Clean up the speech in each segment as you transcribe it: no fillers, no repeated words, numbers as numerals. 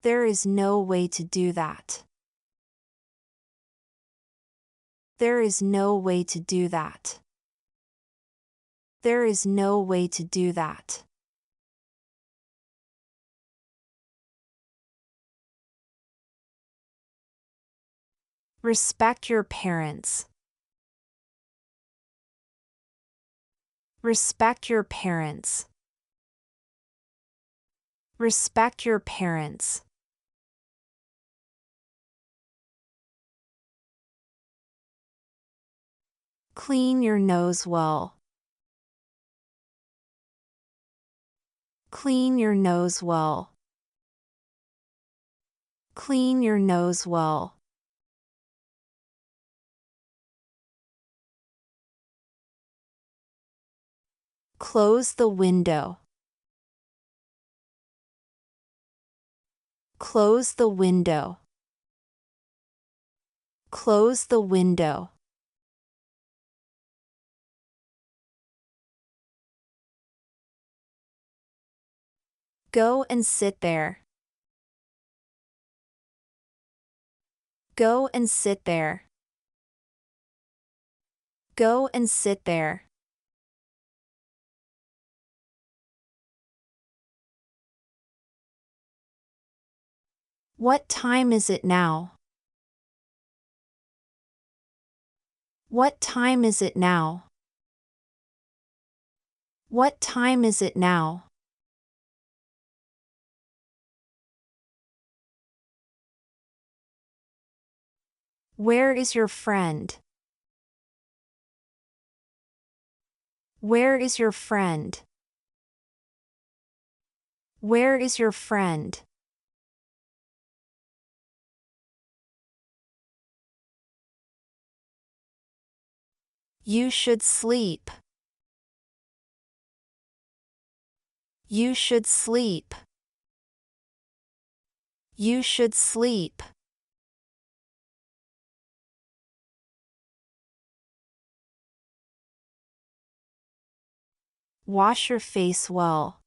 There is no way to do that. There is no way to do that. There is no way to do that. Respect your parents. Respect your parents. Respect your parents. Clean your nose well. Clean your nose well. Clean your nose well. Close the window. Close the window. Close the window. Go and sit there. Go and sit there. Go and sit there. What time is it now? What time is it now? What time is it now? Where is your friend? Where is your friend? Where is your friend? You should sleep. You should sleep. You should sleep. Wash your face well.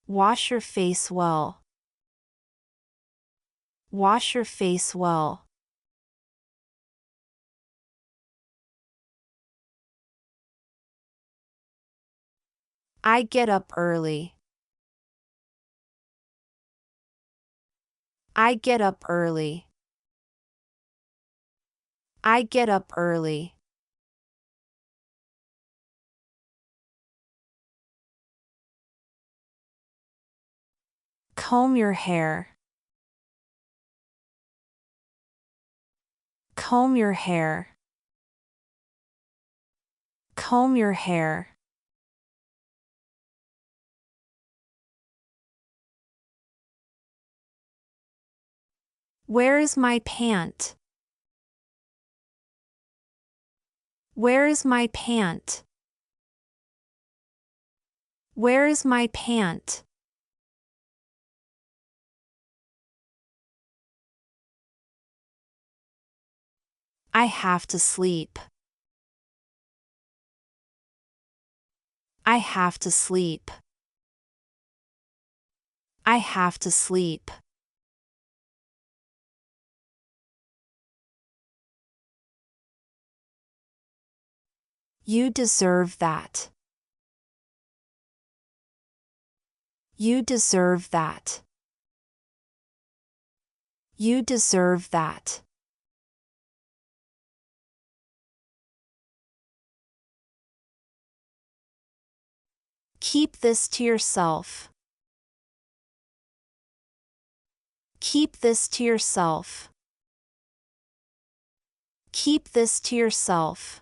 Wash your face well. Wash your face well. I get up early. I get up early. I get up early. Comb your hair. Comb your hair. Comb your hair. Where is my pant? Where is my pant? Where is my pant? I have to sleep. I have to sleep. I have to sleep. You deserve that. You deserve that. You deserve that. Keep this to yourself. Keep this to yourself. Keep this to yourself.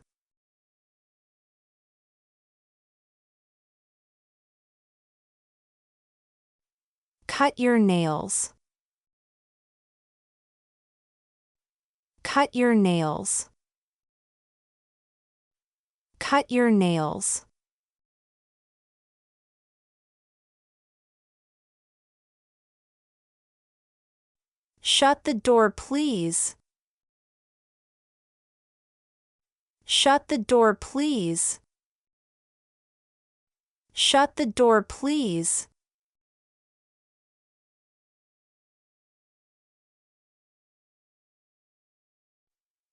Cut your nails. Cut your nails. Cut your nails. Shut the door, please. Shut the door, please. Shut the door, please.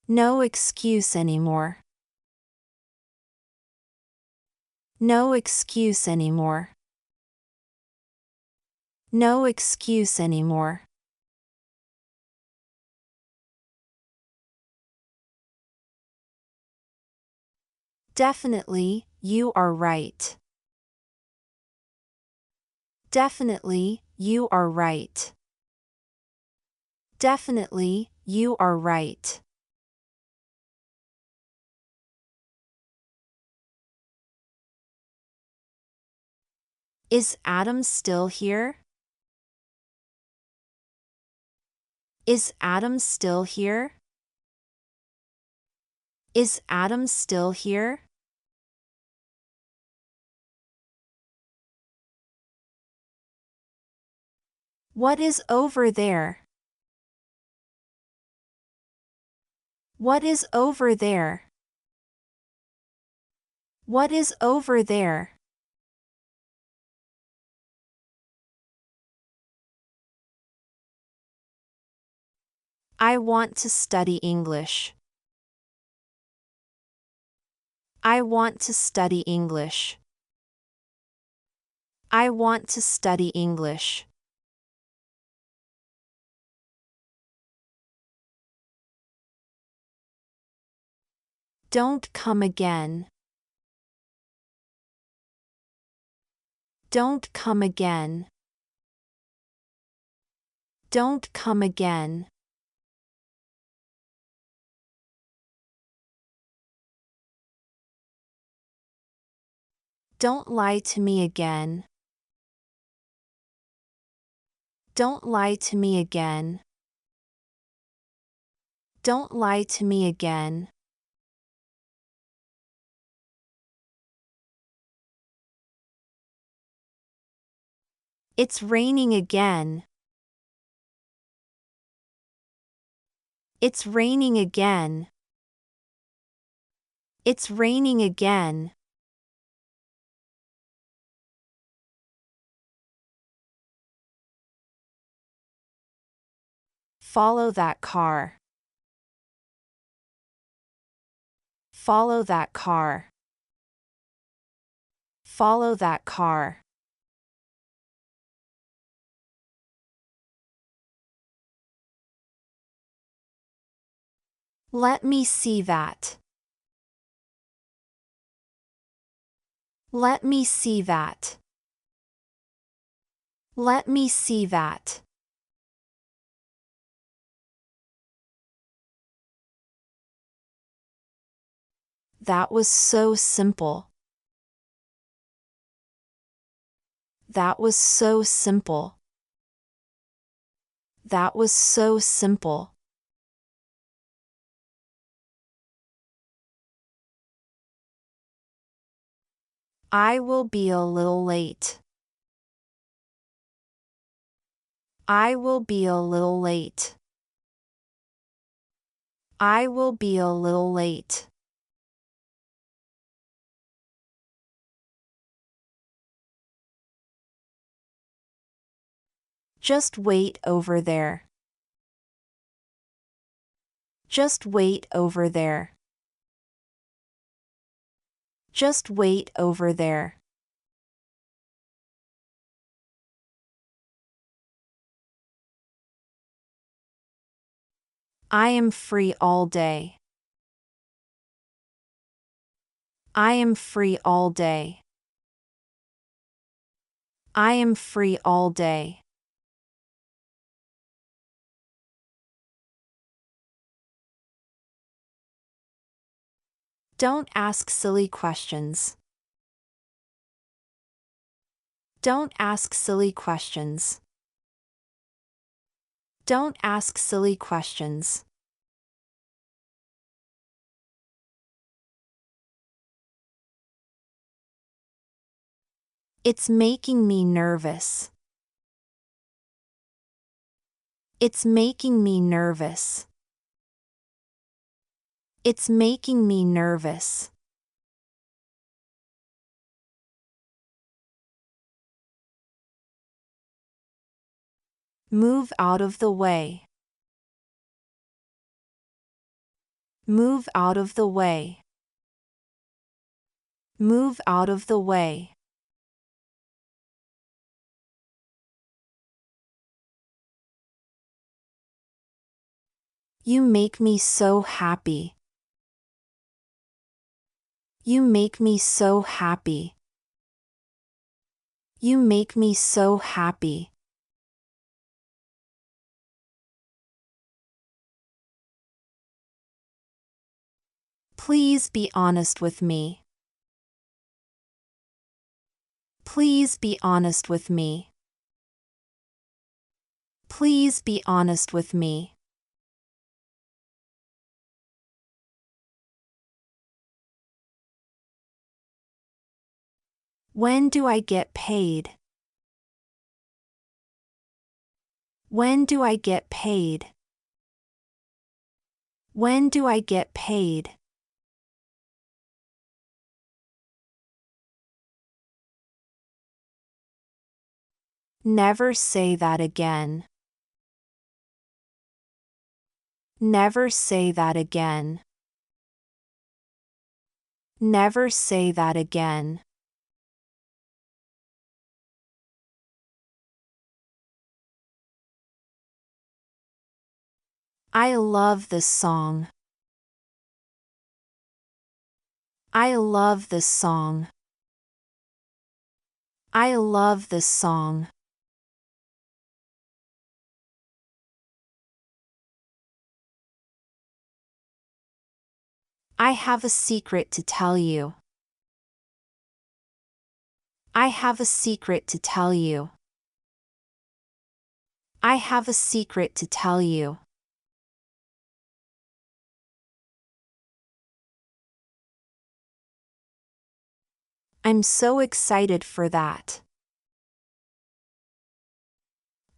No excuse anymore. No excuse anymore. No excuse anymore. Definitely, you are right. Definitely, you are right. Definitely, you are right. Is Adam still here? Is Adam still here? Is Adam still here? What is over there? What is over there? What is over there? I want to study English. I want to study English. I want to study English. Don't come again. Don't come again. Don't come again. Don't lie to me again. Don't lie to me again. Don't lie to me again. It's raining again. It's raining again. It's raining again. Follow that car. Follow that car. Follow that car. Let me see that. Let me see that. Let me see that. That was so simple. That was so simple. That was so simple. I will be a little late. I will be a little late. I will be a little late. Just wait over there. Just wait over there. Just wait over there. I am free all day. I am free all day. I am free all day. Don't ask silly questions. Don't ask silly questions. Don't ask silly questions. It's making me nervous. It's making me nervous. It's making me nervous. Move out of the way. Move out of the way. Move out of the way. You make me so happy. You make me so happy. You make me so happy. Please be honest with me. Please be honest with me. Please be honest with me. When do I get paid? When do I get paid? When do I get paid? Never say that again. Never say that again. Never say that again. I love this song. I love this song. I love this song. I have a secret to tell you. I have a secret to tell you. I have a secret to tell you. I'm so excited for that.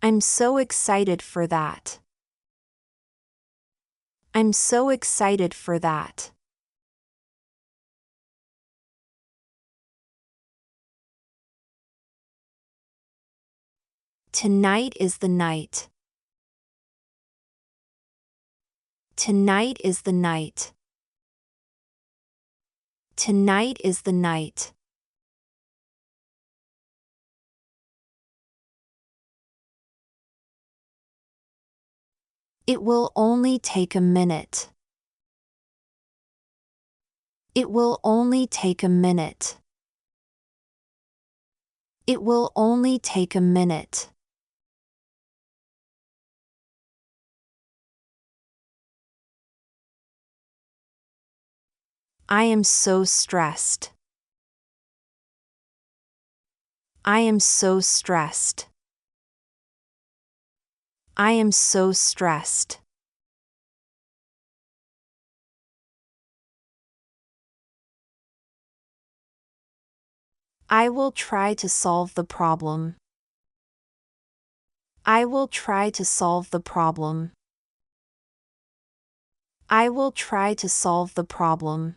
I'm so excited for that. I'm so excited for that. Tonight is the night. Tonight is the night. Tonight is the night. It will only take a minute. It will only take a minute. It will only take a minute. I am so stressed. I am so stressed. I am so stressed. I will try to solve the problem. I will try to solve the problem. I will try to solve the problem.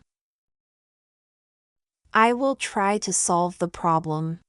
I will try to solve the problem.